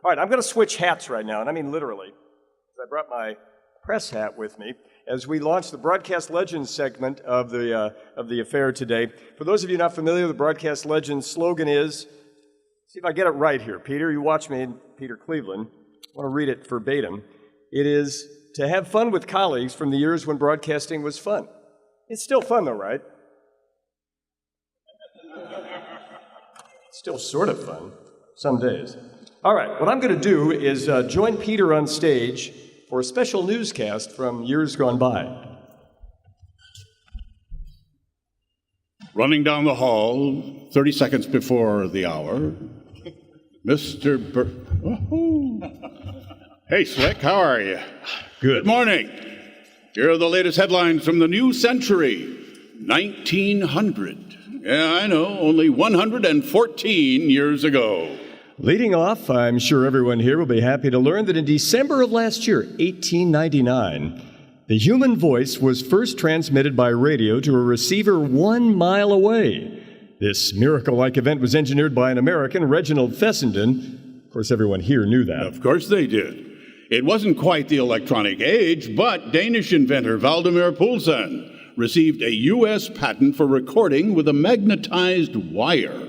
All right, I'm going to switch hats right now, and I mean literally. I brought my press hat with me as we launch the Broadcast Legends segment of the affair today. For those of you not familiar, the Broadcast Legends slogan is, see if I get it right here, Peter. You watch me, Peter Cleveland. I want to read it verbatim. It is to have fun with colleagues from the years when broadcasting was fun. It's still fun, though, right? Still sort of fun, some days. All right, what I'm going to do is join Peter on stage for a special newscast from years gone by. Running down the hall, 30 seconds before the hour, Mr. Hey, Slick, how are you? Good morning. Here are the latest headlines from the new century, 1900. Yeah, I know, only 114 years ago. Leading off, I'm sure everyone here will be happy to learn that in December of last year, 1899, the human voice was first transmitted by radio to a receiver 1 mile away. This miracle-like event was engineered by an American, Reginald Fessenden. Of course, everyone here knew that. Of course they did. It wasn't quite the electronic age, but Danish inventor Valdemar Poulsen received a U.S. patent for recording with a magnetized wire.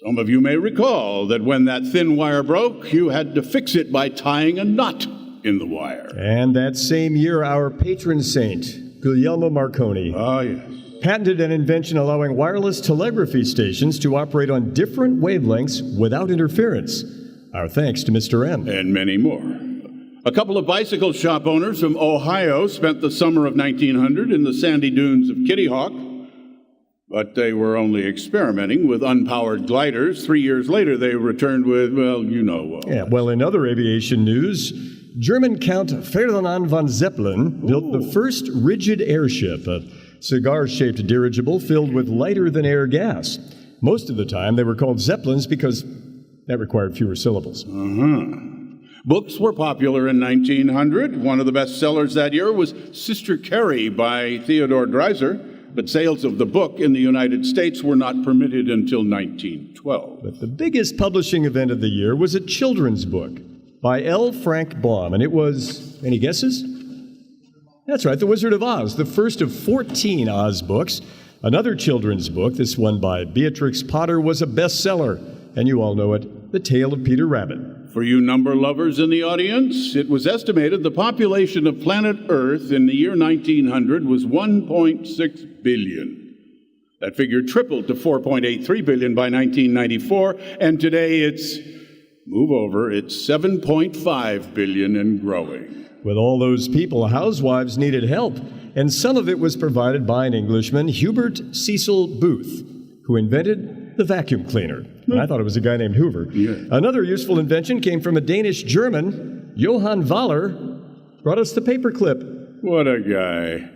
Some of you may recall that when that thin wire broke, you had to fix it by tying a knot in the wire. And that same year, our patron saint, Guglielmo Marconi, patented an invention allowing wireless telegraphy stations to operate on different wavelengths without interference. Our thanks to Mr. M. And many more. A couple of bicycle shop owners from Ohio spent the summer of 1900 in the sandy dunes of Kitty Hawk, but they were only experimenting with unpowered gliders. 3 years later, they returned with, well, you know what. Yeah, well, in other aviation news, German Count Ferdinand von Zeppelin built the first rigid airship, a cigar-shaped dirigible filled with lighter-than-air gas. Most of the time, they were called Zeppelins because that required fewer syllables. Books were popular in 1900. One of the best sellers that year was Sister Carrie by Theodore Dreiser, but sales of the book in the United States were not permitted until 1912. But the biggest publishing event of the year was a children's book by L. Frank Baum, and it was, any guesses? That's right, The Wizard of Oz, the first of 14 Oz books. Another children's book, this one by Beatrix Potter, was a bestseller, and you all know it, The Tale of Peter Rabbit. For you number lovers in the audience, it was estimated the population of planet Earth in the year 1900 was 1.6 billion. That figure tripled to 4.83 billion by 1994, and today it's 7.5 billion and growing. With all those people, housewives needed help, and some of it was provided by an Englishman, Hubert Cecil Booth, who invented the vacuum cleaner. And I thought it was a guy named Hoover. Yeah. Another useful invention came from a Danish-German, Johann Waller, brought us the paperclip. What a guy.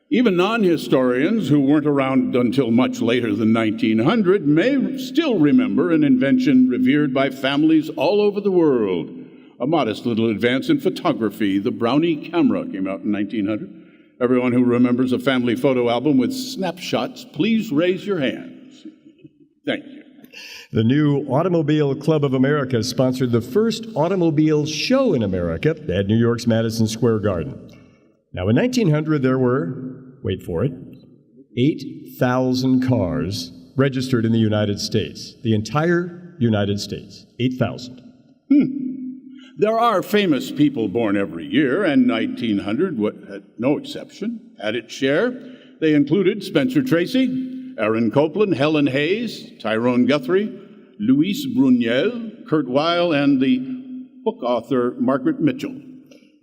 Even non-historians who weren't around until much later than 1900 may still remember an invention revered by families all over the world. A modest little advance in photography. The Brownie camera came out in 1900. Everyone who remembers a family photo album with snapshots, please raise your hands. Thank you. The new Automobile Club of America sponsored the first automobile show in America at New York's Madison Square Garden. Now, in 1900, there were, wait for it, 8,000 cars registered in the United States. The entire United States. 8,000. There are famous people born every year, and 1900, no exception, had its share. They included Spencer Tracy, Aaron Copland, Helen Hayes, Tyrone Guthrie, Luis Buñuel, Kurt Weill, and the book author Margaret Mitchell.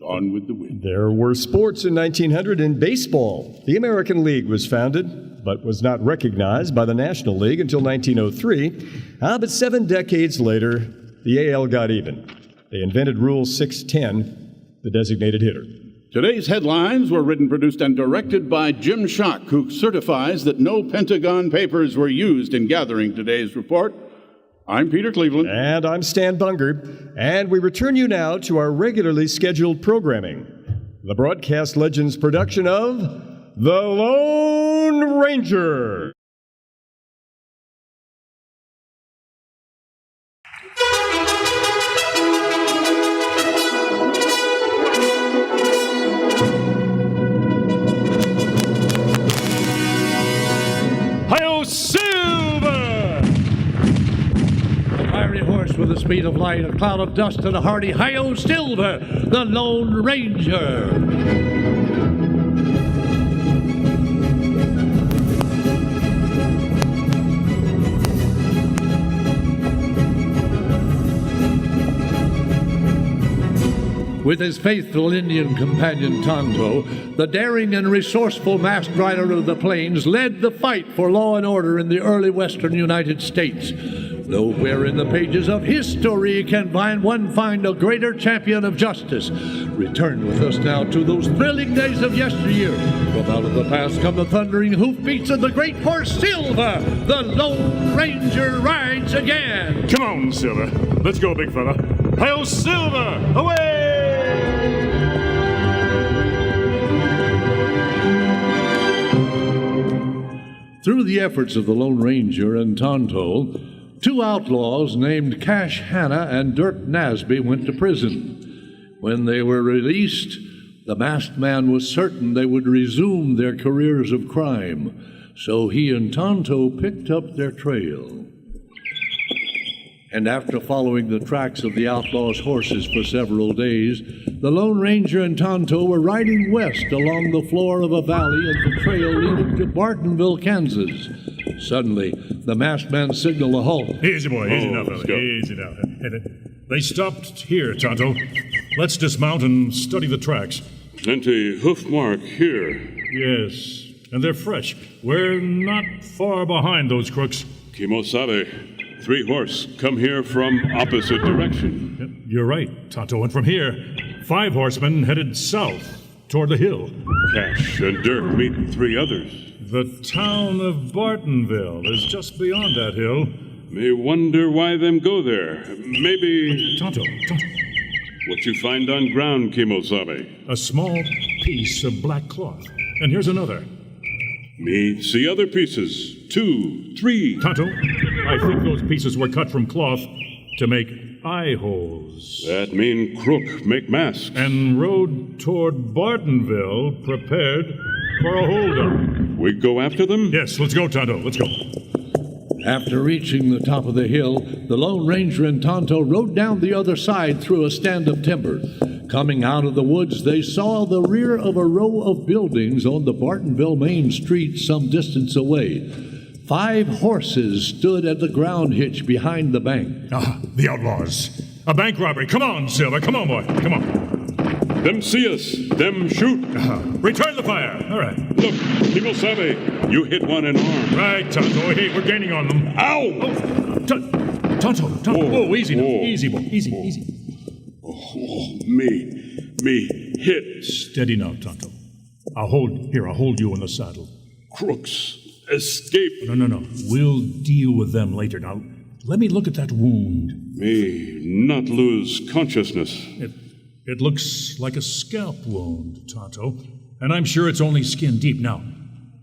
Gone with the Wind. There were sports in 1900 in baseball. The American League was founded, but was not recognized by the National League until 1903. But 7 decades later, the AL got even. They invented Rule 610, the designated hitter. Today's headlines were written, produced, and directed by Jim Schock, who certifies that no Pentagon papers were used in gathering today's report. I'm Peter Cleveland. And I'm Stan Bunger. And we return you now to our regularly scheduled programming. The Broadcast Legends production of The Lone Ranger. speed of light, a cloud of dust, and a hearty "Hi-yo, Silver, the Lone Ranger!" With his faithful Indian companion Tonto, the daring and resourceful masked rider of the plains led the fight for law and order in the early western United States. Nowhere in the pages of his story can one find a greater champion of justice. Return with us now to those thrilling days of yesteryear. From out of the past come the thundering hoofbeats of the great horse Silver. The Lone Ranger rides again. Come on, Silver. Let's go, big fella. Hi-yo, Silver! Away! Through the efforts of the Lone Ranger and Tonto, two outlaws named Cash Hanna and Dirk Nasby went to prison. When they were released, the masked man was certain they would resume their careers of crime, so he and Tonto picked up their trail. And after following the tracks of the outlaws' horses for several days, the Lone Ranger and Tonto were riding west along the floor of a valley of the trail leading to Bartonville, Kansas. Suddenly, the masked man signaled a halt. Easy, boy. Easy now, fella. Easy now. They stopped here, Tonto. Let's dismount and study the tracks. Plenty hoof mark here. Yes, and they're fresh. We're not far behind those crooks. Kimosabe. 3 horse come here from opposite direction. Yep, you're right, Tonto. And from here, 5 horsemen headed south toward the hill. Cash and Dirk meet 3 others. The town of Bartonville is just beyond that hill. May wonder why them go there. Maybe... Tonto. What you find on ground, Kimosabe? A small piece of black cloth. And here's another. Me see other pieces. 2, 3. Tonto, I think those pieces were cut from cloth to make eye holes. That mean crook make mask. And rode toward Bartonville prepared for a holdup. We go after them? Yes, let's go, Tonto. Let's go. After reaching the top of the hill, the Lone Ranger and Tonto rode down the other side through a stand of timber. Coming out of the woods, they saw the rear of a row of buildings on the Bartonville main street some distance away. 5 horses stood at the ground hitch behind the bank. Ah, the outlaws. A bank robbery. Come on, Silver. Come on, boy. Come on. Them see us. Them shoot. Return the fire. All right. Look, Kimosabe, you hit one in arm. Right, Tonto. Hey, we're gaining on them. Ow! Oh, Tonto. Oh, easy now. Easy, boy. Easy. Oh, me hit. Steady now, Tonto. I'll hold you in the saddle. Crooks. Escape. No. We'll deal with them later. Now, let me look at that wound. Me not lose consciousness. It looks like a scalp wound, Tonto, and I'm sure it's only skin deep. Now,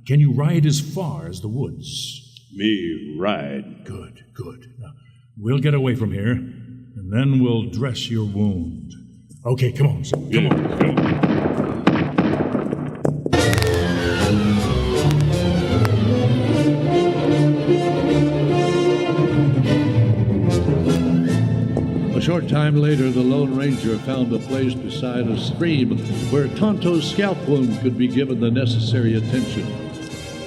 can you ride as far as the woods? Me ride. Good. Now, we'll get away from here, and then we'll dress your wound. Okay, come on, son. Come on. A short time later, the Lone Ranger found a place beside a stream where Tonto's scalp wound could be given the necessary attention.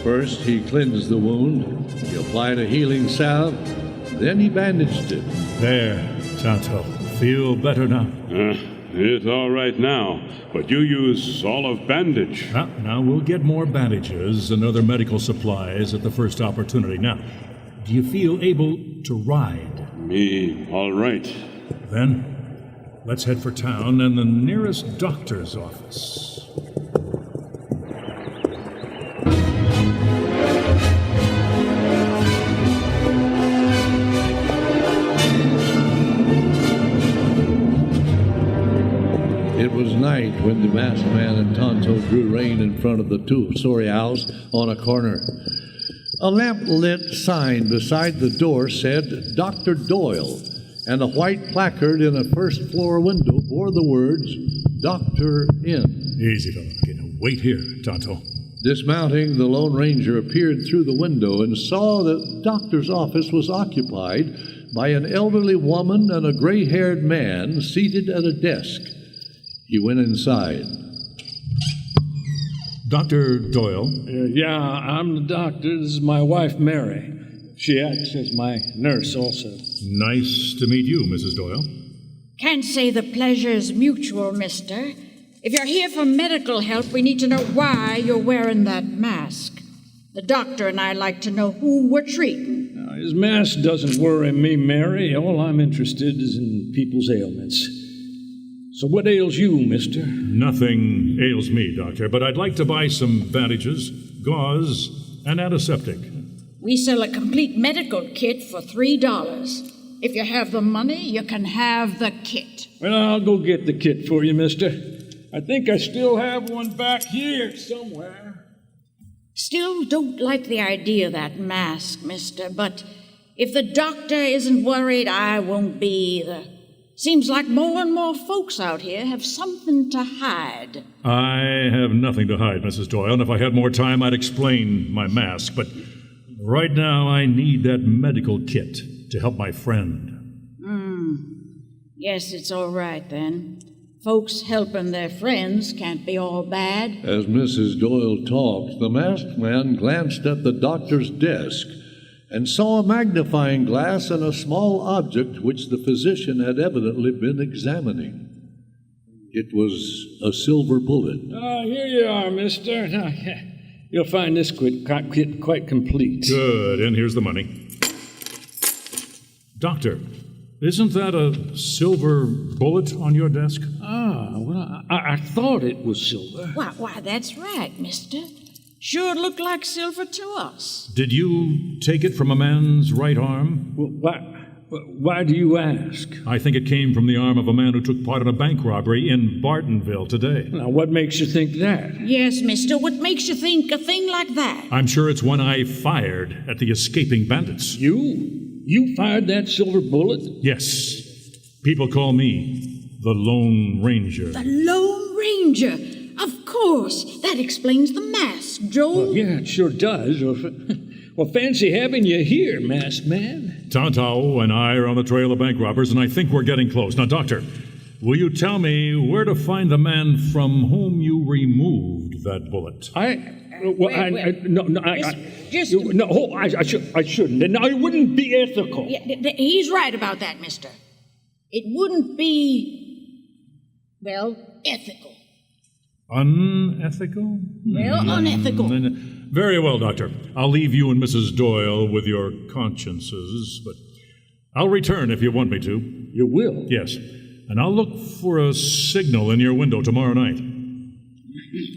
First, he cleansed the wound, he applied a healing salve, then he bandaged it. There, Tonto. Feel better now? It's all right now, but you use all of bandage. Now we'll get more bandages and other medical supplies at the first opportunity. Now, do you feel able to ride? Me all right. Then, let's head for town and the nearest doctor's office. It was night when the masked man and Tonto drew rein in front of the 2-story house on a corner. A lamp-lit sign beside the door said, Dr. Doyle, and a white placard in a first-floor window bore the words, Doctor In. Easy, fellow. Okay, now wait here, Tonto. Dismounting, the Lone Ranger appeared through the window and saw that the doctor's office was occupied by an elderly woman and a gray-haired man seated at a desk. He went inside. Dr. Doyle? Yeah, I'm the doctor. This is my wife, Mary. She acts as my nurse also. Nice to meet you, Mrs. Doyle. Can't say the pleasure's mutual, mister. If you're here for medical help, we need to know why you're wearing that mask. The doctor and I like to know who we're treating. Now, his mask doesn't worry me, Mary. All I'm interested is in people's ailments. So what ails you, mister? Nothing ails me, Doctor, but I'd like to buy some bandages, gauze, and antiseptic. We sell a complete medical kit for $3. If you have the money, you can have the kit. Well, I'll go get the kit for you, mister. I think I still have one back here somewhere. Still don't like the idea of that mask, mister, but if the doctor isn't worried, I won't be either. Seems like more and more folks out here have something to hide. I have nothing to hide, Mrs. Doyle, and if I had more time, I'd explain my mask, but right now I need that medical kit to help my friend. Guess it's all right, then. Folks helping their friends can't be all bad. As Mrs. Doyle talked, the masked man glanced at the doctor's desk and saw a magnifying glass and a small object which the physician had evidently been examining. It was a silver bullet. Here you are, mister. Now, you'll find this kit quite complete. Good, and here's the money. Doctor, isn't that a silver bullet on your desk? Well, I thought it was silver. Why, that's right, mister. Sure looked like silver to us. Did you take it from a man's right arm? Well, why do you ask? I think it came from the arm of a man who took part in a bank robbery in Bartonville today. Now, what makes you think that? Yes, mister, what makes you think a thing like that? I'm sure it's one I fired at the escaping bandits. You fired that silver bullet? Yes. People call me the Lone Ranger. The Lone Ranger. Of course. That explains the mask, Joel. Well, yeah, it sure does. Well, fancy having you here, masked man. Tonto and I are on the trail of bank robbers, and I think we're getting close. Now, Doctor, will you tell me where to find the man from whom you removed that bullet? I shouldn't. And it wouldn't be ethical. Yeah, he's right about that, mister. It wouldn't be, well, ethical. Unethical? Well, unethical. Very well, Doctor. I'll leave you and Mrs. Doyle with your consciences, but I'll return if you want me to. You will? Yes. And I'll look for a signal in your window tomorrow night.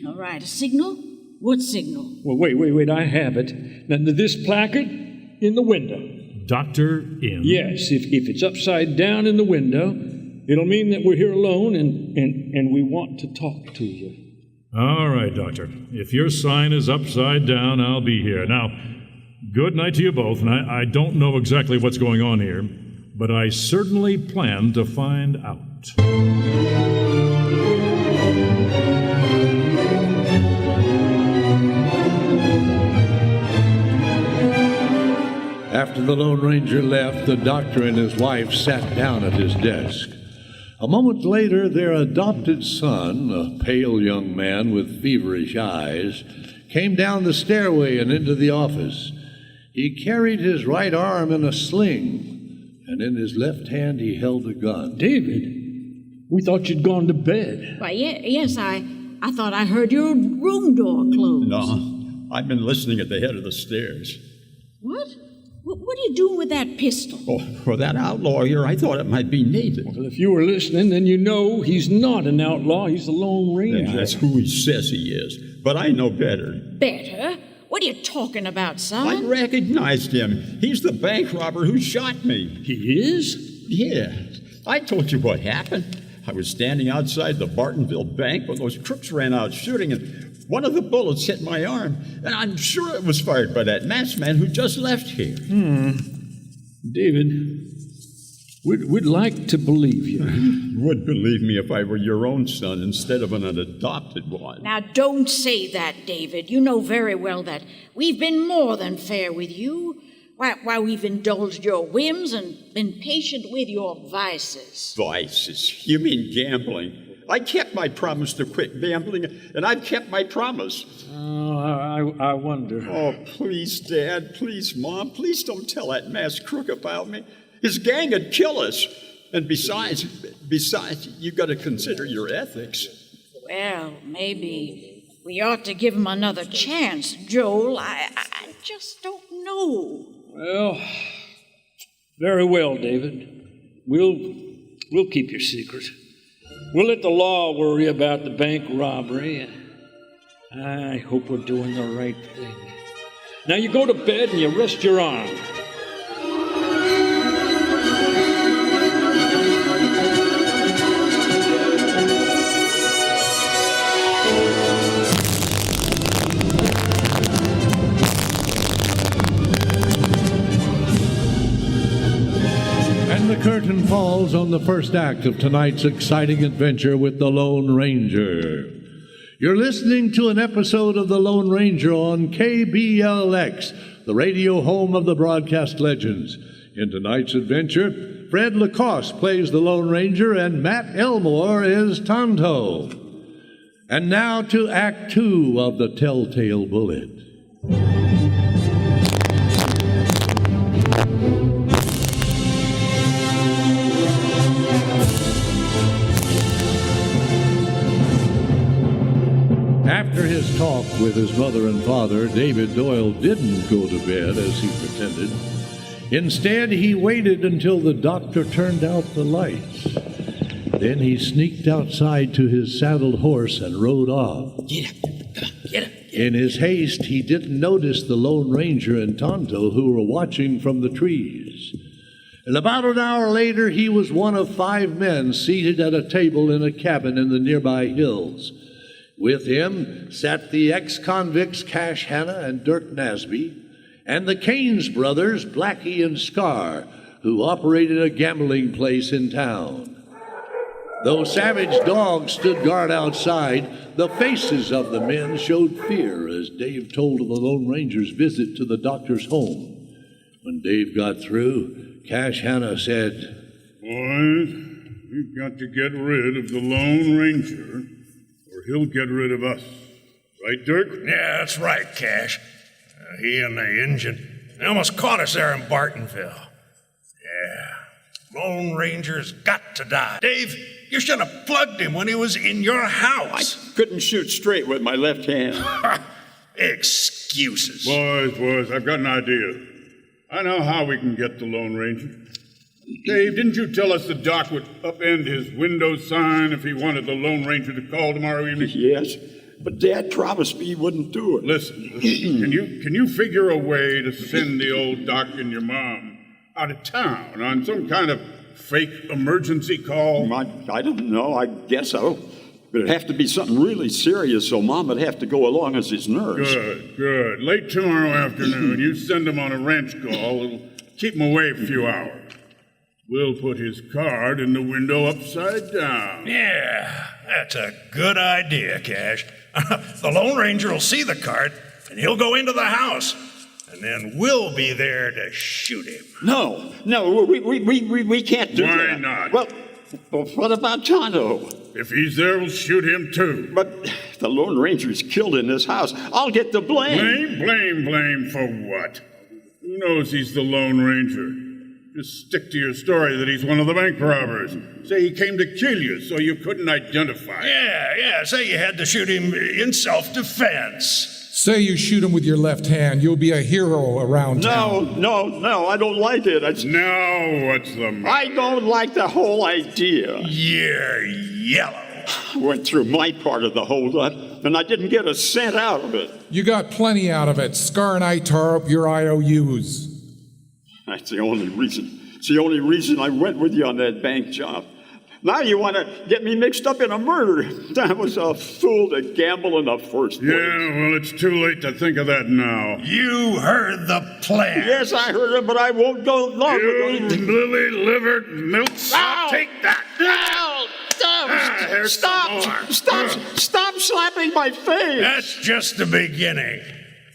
All right, a signal? What signal? Well, wait, I have it. Now, this placard in the window. Doctor in? Yes, if it's upside down in the window, it'll mean that we're here alone and we want to talk to you. All right, Doctor. If your sign is upside down, I'll be here. Now, good night to you both, and I don't know exactly what's going on here, but I certainly plan to find out. After the Lone Ranger left, the doctor and his wife sat down at his desk. A moment later, their adopted son, a pale young man with feverish eyes, came down the stairway and into the office. He carried his right arm in a sling, and in his left hand he held a gun. David, we thought you'd gone to bed. Why, yes, I thought I heard your room door close. No, I've been listening at the head of the stairs. What? What are you doing with that pistol? Oh, for that outlaw here, I thought it might be needed. Well, if you were listening, then you know he's not an outlaw. He's the Lone Ranger. Yeah, that's who he says he is. But I know better. Better? What are you talking about, son? I recognized him. He's the bank robber who shot me. He is? Yeah. I told you what happened. I was standing outside the Bartonville bank when those crooks ran out shooting, and one of the bullets hit my arm, and I'm sure it was fired by that masked man who just left here. David, we'd like to believe you. You would believe me if I were your own son instead of an adopted one. Now, don't say that, David. You know very well that we've been more than fair with you. Why, we've indulged your whims and been patient with your vices. Vices? You mean gambling? I kept my promise to quit gambling, and I've kept my promise. Oh, I wonder. Oh, please, Dad, please, Mom, please don't tell that masked crook about me. His gang would kill us. And besides, you got to consider your ethics. Well, maybe we ought to give him another chance, Joel. I just don't know. Well, very well, David. We'll keep your secret. We'll let the law worry about the bank robbery. I hope we're doing the right thing. Now you go to bed and you rest your arm. The curtain falls on the first act of tonight's exciting adventure with the Lone Ranger. You're listening to an episode of the Lone Ranger on KBLX, the radio home of the broadcast legends. In tonight's adventure, Fred Lacoste plays the Lone Ranger and Matt Elmore is Tonto. And now to Act 2 of The Telltale Bullet. After his talk with his mother and father, David Doyle didn't go to bed as he pretended. Instead, he waited until the doctor turned out the lights. Then he sneaked outside to his saddled horse and rode off. Get up. In his haste, he didn't notice the Lone Ranger and Tonto, who were watching from the trees. And about an hour later, he was one of 5 men seated at a table in a cabin in the nearby hills. With him sat the ex-convicts Cash Hanna and Dirk Nasby, and the Caines brothers, Blackie and Scar, who operated a gambling place in town. Though savage dogs stood guard outside, the faces of the men showed fear as Dave told of the Lone Ranger's visit to the doctor's home. When Dave got through, Cash Hanna said, "Boys, we've got to get rid of the Lone Ranger, or he'll get rid of us. Right, Dirk?" Yeah, that's right, Cash. He and the Injun, they almost caught us there in Bartonville. Yeah, Lone Ranger's got to die. Dave, you should have plugged him when he was in your house. I couldn't shoot straight with my left hand. Excuses. Boys, I've got an idea. I know how we can get the Lone Ranger. Dave, didn't you tell us the doc would upend his window sign if he wanted the Lone Ranger to call tomorrow evening? Yes, but Dad promised me he wouldn't do it. Listen, can you figure a way to send the old doc and your mom out of town on some kind of fake emergency call? I don't know. I guess so. But it'd have to be something really serious, so Mom would have to go along as his nurse. Good. Late tomorrow afternoon, you send him on a ranch call. It'll keep him away a few hours. We'll put his card in the window upside down. Yeah, that's a good idea, Cash. The Lone Ranger will see the card, and he'll go into the house. And then we'll be there to shoot him. No, we can't do that. Why not? Well, what about Tonto? If he's there, we'll shoot him too. But the Lone Ranger's killed in this house. I'll get the blame. Blame for what? Who knows he's the Lone Ranger? Just stick to your story that he's one of the bank robbers. Say he came to kill you so you couldn't identify him. Yeah, say you had to shoot him in self-defense. Say you shoot him with your left hand, you'll be a hero around town. No, I don't like it. Now what's the matter? I don't like the whole idea. You're yellow. I went through my part of the holdup, and I didn't get a cent out of it. You got plenty out of it. Scar and I tore up your IOUs. That's the only reason. It's the only reason I went with you on that bank job. Now you want to get me mixed up in a murder. I was a fool to gamble in the first place. Yeah, well, it's too late to think of that now. You heard the plan. Yes, I heard it, but I won't go along You with it. lily-livered milk. Take that. Stop slapping my face. That's just the beginning.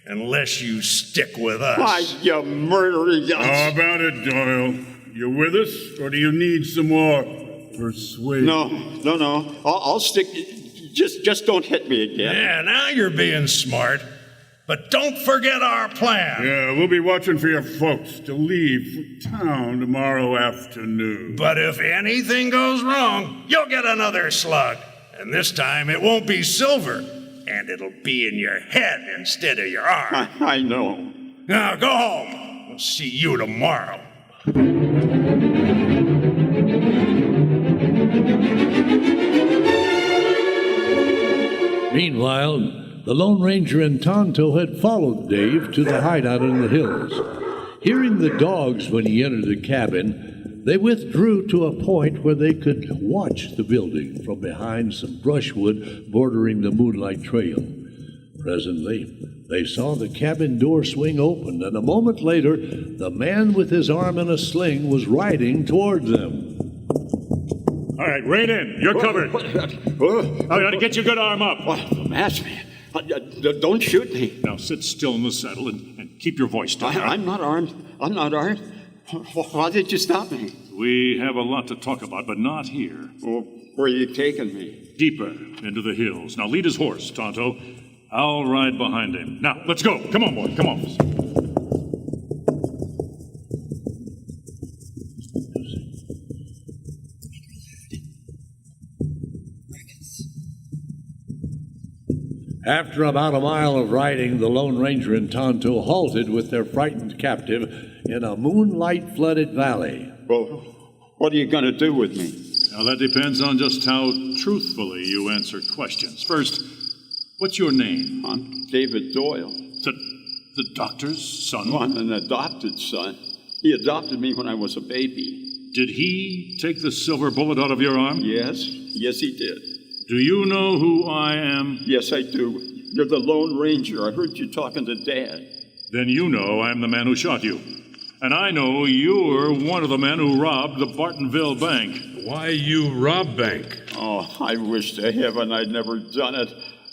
unless you stick with us. Why, you murdering... How about it, Doyle? You with us, or do you need some more persuasion? No. I'll stick... Just don't hit me again. Yeah, now you're being smart. But don't forget our plan. Yeah, we'll be watching for your folks to leave for town tomorrow afternoon. But if anything goes wrong, you'll get another slug. And this time it won't be silver. And it'll be in your head instead of your arm. I know. Now go home. We'll see you tomorrow. Meanwhile, the Lone Ranger and Tonto had followed Dave to the hideout in the hills. Hearing the dogs when he entered the cabin, they withdrew to a point where they could watch the building from behind some brushwood bordering the moonlight trail. Presently, they saw the cabin door swing open, and a moment later, the man with his arm in a sling was riding toward them. All right, rein in. You're covered. I got to get your good arm up. Mask man, don't shoot me. Now sit still in the saddle and keep your voice down. I'm not armed. Why did you stop me? We have a lot to talk about, but not here. Well, where are you taking me? Deeper into the hills. Now lead his horse, Tonto. I'll ride behind him. Now, let's go. Come on, boy. Come on. After about a mile of riding, the Lone Ranger and Tonto halted with their frightened captive in a moonlight-flooded valley. Well, what are you going to do with me? Now, that depends on just how truthfully you answer questions. First, what's your name? I'm David Doyle. The doctor's son? Well, I'm an adopted son. He adopted me when I was a baby. Did he take the silver bullet out of your arm? Yes, he did. Do you know who I am? Yes, I do. You're the Lone Ranger. I heard you talking to Dad. Then you know I'm the man who shot you. And I know you're one of the men who robbed the Bartonville Bank. Why you rob bank? Oh, I wish to heaven I'd never done it.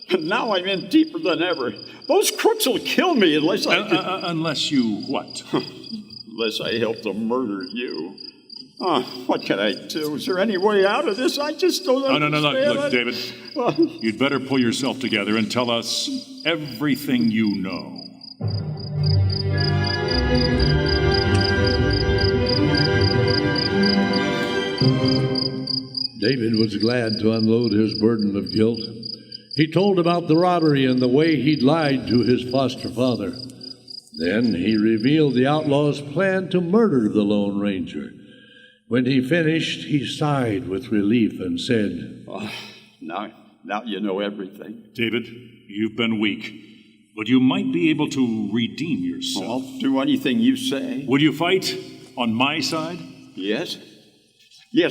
And now I'm in deeper than ever. Those crooks will kill me unless I... Unless you what? Unless I help them murder you. Oh, what can I do? Is there any way out of this? I just don't understand. No. Look, David. You'd better pull yourself together and tell us everything you know. David was glad to unload his burden of guilt. He told about the robbery and the way he'd lied to his foster father. Then he revealed the outlaws' plan to murder the Lone Ranger. When he finished, he sighed with relief and said, Now you know everything. David, you've been weak, but you might be able to redeem yourself. Well, I'll do anything you say. Would you fight on my side? Yes,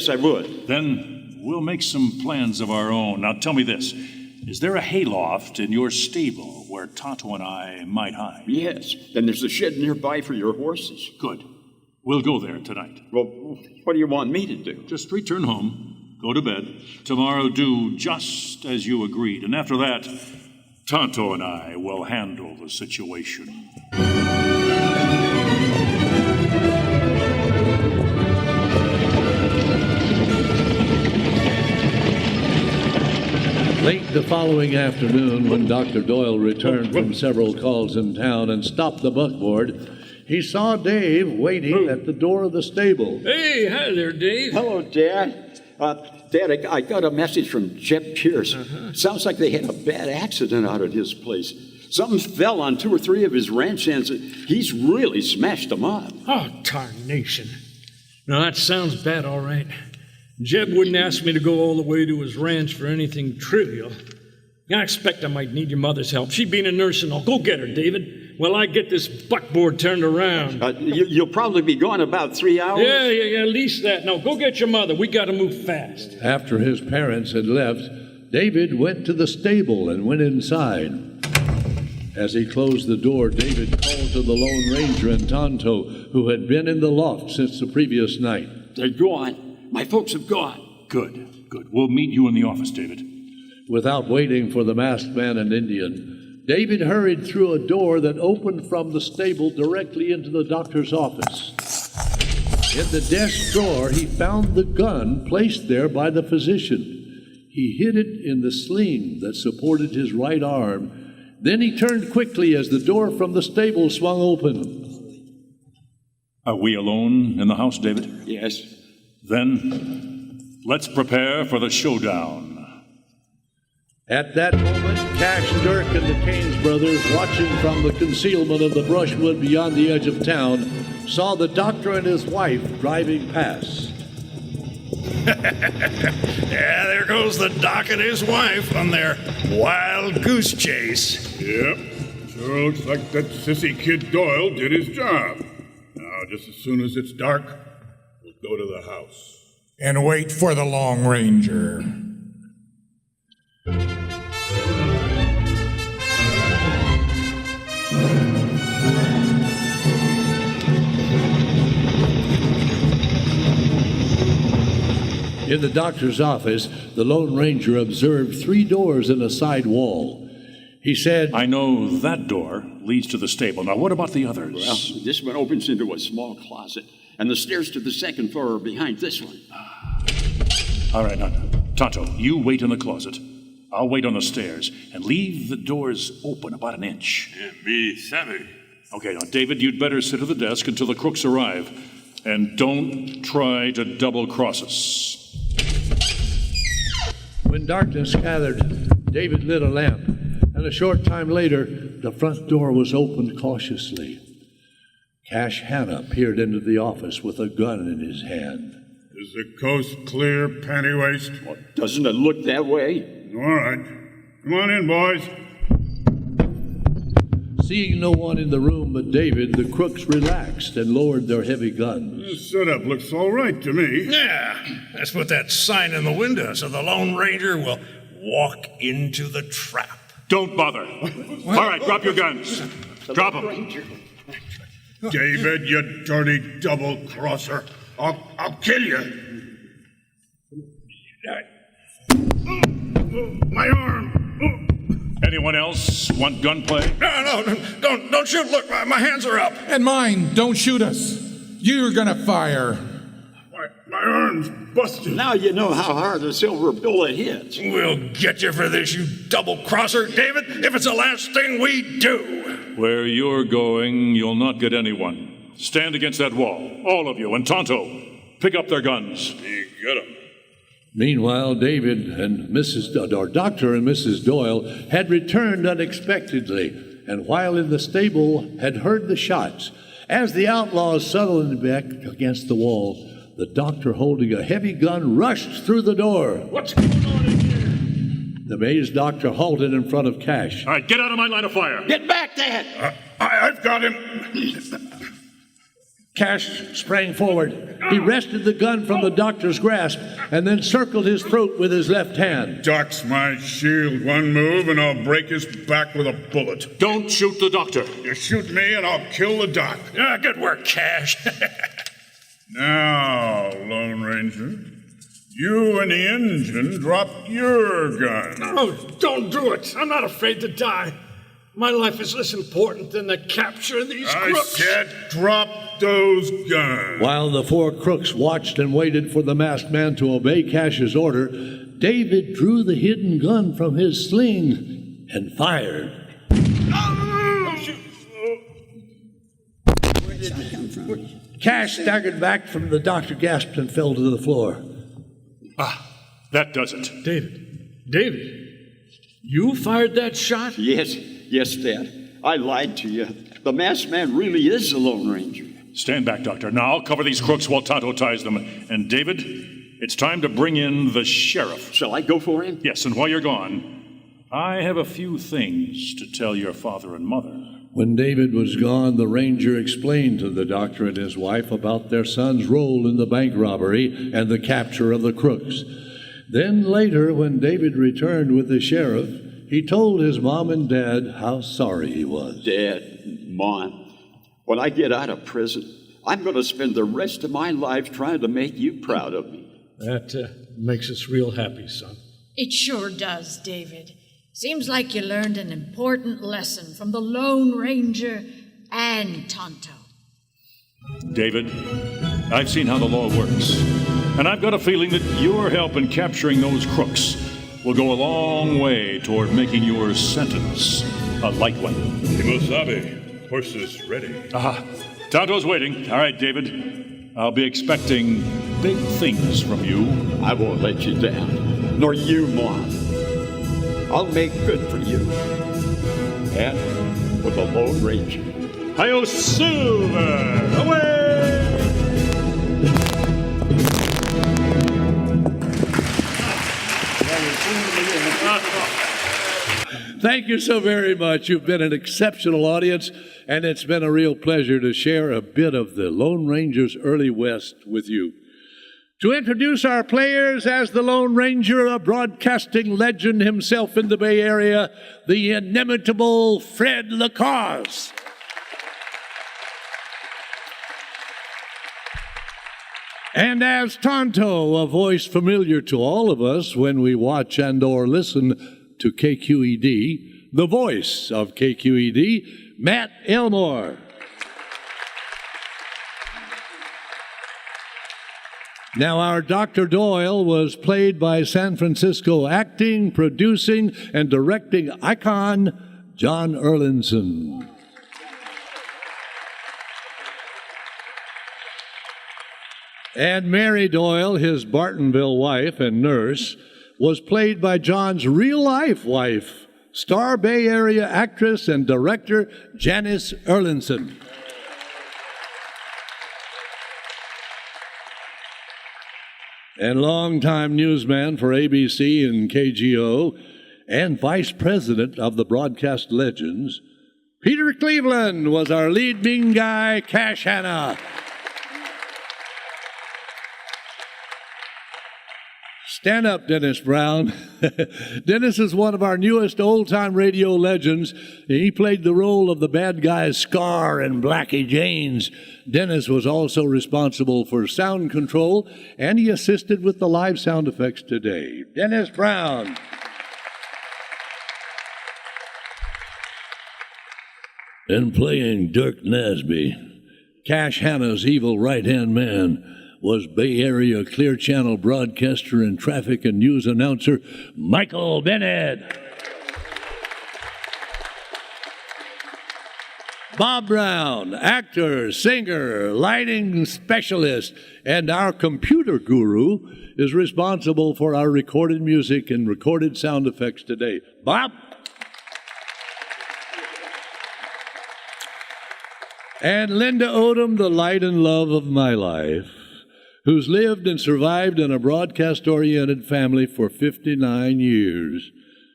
I would. Then we'll make some plans of our own. Now tell me this. Is there a hayloft in your stable where Tonto and I might hide? Yes, and there's a shed nearby for your horses. Good. We'll go there tonight. Well, what do you want me to do? Just return home, go to bed. Tomorrow do just as you agreed. And after that, Tonto and I will handle the situation. Late the following afternoon, when Dr. Doyle returned from several calls in town and stopped the buckboard, he saw Dave waiting at the door of the stable. Hey, hi there, Dave. Hello, Dad. Dad, I got a message from Jeb Pierce. Sounds like they had a bad accident out at his place. Something fell on 2 or 3 of his ranch hands. He's really smashed them up. Oh, tarnation. Now, that sounds bad, all right. Jeb wouldn't ask me to go all the way to his ranch for anything trivial. I expect I might need your mother's help. She being a nurse and all. Go get her, David, while I get this buckboard turned around. You'll probably be gone about 3 hours? Yeah, at least that. No, go get your mother. We got to move fast. After his parents had left, David went to the stable and went inside. As he closed the door, David called to the Lone Ranger and Tonto, who had been in the loft since the previous night. They're gone. My folks have gone. Good. We'll meet you in the office, David. Without waiting for the masked man and Indian, David hurried through a door that opened from the stable directly into the doctor's office. In the desk drawer, he found the gun placed there by the physician. He hid it in the sling that supported his right arm. Then he turned quickly as the door from the stable swung open. Are we alone in the house, David? Yes. Then let's prepare for the showdown. At that moment, Cash, Dirk, and the Caines brothers, watching from the concealment of the brushwood beyond the edge of town, saw the doctor and his wife driving past. Yeah, there goes the doc and his wife on their wild goose chase. Yep. Sure looks like that sissy kid Doyle did his job. Now, just as soon as it's dark, we'll go to the house. And wait for the Lone Ranger. In the doctor's office, the Lone Ranger observed 3 doors in a side wall. He said, I know that door leads to the stable. Now, what about the others? Well, this one opens into a small closet, and the stairs to the second floor are behind this one. All right, now, Tonto, you wait in the closet. I'll wait on the stairs, and leave the doors open about an inch. Yeah, me savvy. Okay, now, David, you'd better sit at the desk until the crooks arrive. And don't try to double-cross us. When darkness gathered, David lit a lamp, and a short time later, the front door was opened cautiously. Cash Hanna peered into the office with a gun in his hand. Is the coast clear, Pantywaist? Well, doesn't it look that way? All right. Come on in, boys. Seeing no one in the room but David, the crooks relaxed and lowered their heavy guns. The setup looks all right to me. Yeah, let's put that sign in the window so the Lone Ranger will walk into the trap. Don't bother. All right, drop your guns. Drop them. David, you dirty double-crosser. I'll kill you. My arm. Anyone else want gunplay? No, don't shoot. Look, my hands are up. And mine, don't shoot us. You're gonna fire. My arm's busted. Now you know how hard a silver bullet hits. We'll get you for this, you double-crosser, David, if it's the last thing we do. Where you're going, you'll not get anyone. Stand against that wall, all of you, and Tonto, pick up their guns. You get 'em. Meanwhile, David and Dr. and Mrs. Doyle had returned unexpectedly, and while in the stable had heard the shots. As the outlaws settled back against the wall, the doctor, holding a heavy gun, rushed through the door. What's going on in here? The amazed doctor halted in front of Cash. All right, get out of my line of fire. Get back, Dad! I've got him. Cash sprang forward. He wrested the gun from the doctor's grasp and then circled his throat with his left hand. Ducks my shield. One move and I'll break his back with a bullet. Don't shoot the doctor. You shoot me and I'll kill the doc. Yeah, good work, Cash. Now, Lone Ranger, you and the engine drop your gun. No, don't do it. I'm not afraid to die. My life is less important than the capture of these I crooks. said drop those guns. While the 4 crooks watched and waited for the masked man to obey Cash's order, David drew the hidden gun from his sling and fired. Cash staggered back from the doctor, gasped, and fell to the floor. That does it. David, you fired that shot? Yes, Dad. I lied to you. The masked man really is the Lone Ranger. Stand back, Doctor. Now I'll cover these crooks while Tonto ties them. And David, it's time to bring in the sheriff. Shall I go for him? Yes, and while you're gone, I have a few things to tell your father and mother. When David was gone, the ranger explained to the doctor and his wife about their son's role in the bank robbery and the capture of the crooks. Then later, when David returned with the sheriff, he told his mom and dad how sorry he was. Dad, Mom, when I get out of prison, I'm going to spend the rest of my life trying to make you proud of me. That makes us real happy, son. It sure does, David. Seems like you learned an important lesson from the Lone Ranger and Tonto. David, I've seen how the law works, and I've got a feeling that your help in capturing those crooks will go a long way toward making your sentence a light one. Kimosabe, horses ready. Aha, Tonto's waiting. All right, David. I'll be expecting big things from you. I won't let you down, nor you, Mom. I'll make good for you. And for the Lone Ranger. Hi-yo, Silver! Away! Thank you so very much. You've been an exceptional audience, and it's been a real pleasure to share a bit of the Lone Ranger's early West with you. To introduce our players, as the Lone Ranger, a broadcasting legend himself in the Bay Area, the inimitable Fred LaCause. And as Tonto, a voice familiar to all of us when we watch and or listen to KQED, the voice of KQED, Matt Elmore. Now, our Dr. Doyle was played by San Francisco acting, producing, and directing icon John Erlinson. And Mary Doyle, his Bartonville wife and nurse, was played by John's real-life wife, star Bay Area actress and director Janice Erlinson. And longtime newsman for ABC and KGO, and vice president of the Broadcast Legends, Peter Cleveland was our lead mean guy, Cash Hanna. Stand up, Dennis Brown. Dennis is one of our newest old-time radio legends. He played the role of the bad guy Scar in Blackie Janes. Dennis was also responsible for sound control, and he assisted with the live sound effects today. Dennis Brown. And playing Dirk Nasby, Cash Hanna's evil right-hand man, was Bay Area Clear Channel broadcaster and traffic and news announcer Michael Bennett. Bob Brown, actor, singer, lighting specialist, and our computer guru, is responsible for our recorded music and recorded sound effects today. Bob? And Linda Odom, the light and love of my life, who's lived and survived in a broadcast-oriented family for 59 years,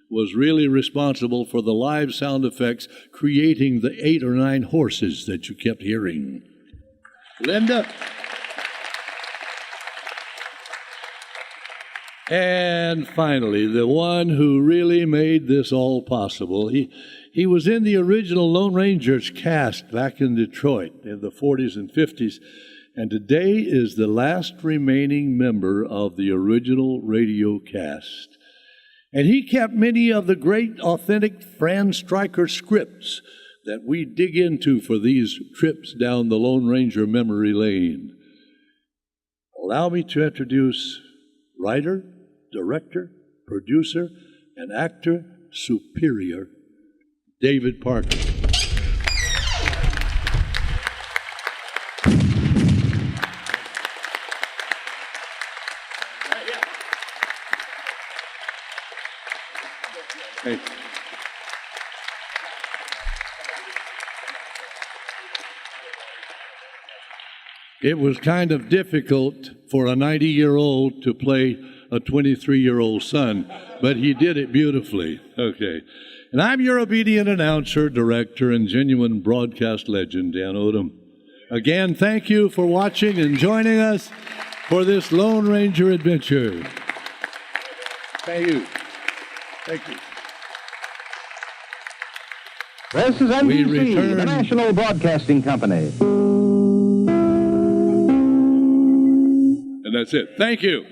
was really responsible for the live sound effects, creating the 8 or 9 horses that you kept hearing. Linda? And finally, the one who really made this all possible. He was in the original Lone Rangers cast back in Detroit in the 40s and 50s, and today is the last remaining member of the original radio cast. And he kept many of the great, authentic Fran Stryker scripts that we dig into for these trips down the Lone Ranger memory lane. Allow me to introduce writer, director, producer, and actor superior, David Parker. Hey. It was kind of difficult for a 90-year-old to play a 23-year-old son, but he did it beautifully. Okay. And I'm your obedient announcer, director, and genuine broadcast legend, Dan Odom. Again, thank you for watching and joining us for this Lone Ranger adventure. Thank you. Thank you. This is NBC, the National Broadcasting Company. And that's it. Thank you.